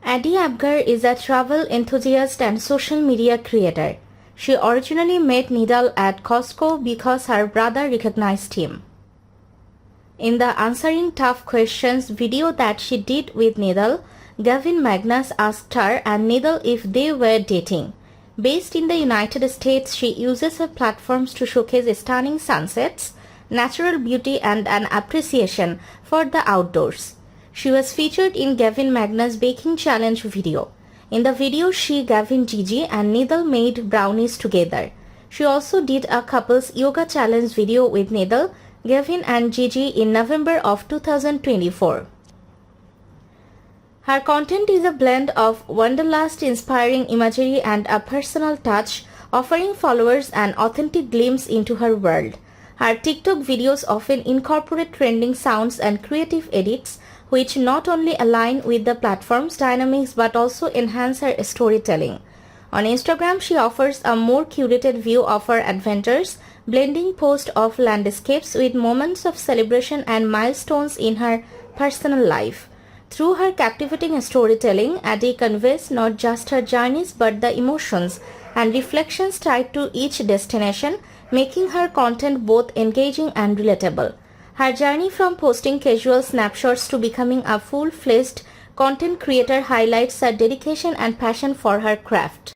Addi Apgar is a travel enthusiast and social media creator. She originally met Nidal at Costco because her brother recognized him. In the Answering Tough Questions video that she did with Nidal, Gavin Magnus asked her and Nidal if they were dating. Based in the United States, she uses her platforms to showcase stunning sunsets, natural beauty and an appreciation for the outdoors. She was featured in Gavin Magnus' Baking Challenge video. In the video, she, Gavin, Gigi and Nidal made brownies together. She also did a couple's yoga challenge video with Nidal, Gavin and Gigi in November of 2024. Her content is a blend of wanderlust-inspiring imagery and a personal touch, offering followers an authentic glimpse into her world. Her TikTok videos often incorporate trending sounds and creative edits, which not only align with the platform's dynamics but also enhance her storytelling. On Instagram, she offers a more curated view of her adventures, blending posts of landscapes with moments of celebration and milestones in her personal life. Through her captivating storytelling, Addi conveys not just her journeys but the emotions and reflections tied to each destination, making her content both engaging and relatable. Her journey from posting casual snapshots to becoming a full-fledged content creator highlights her dedication and passion for her craft.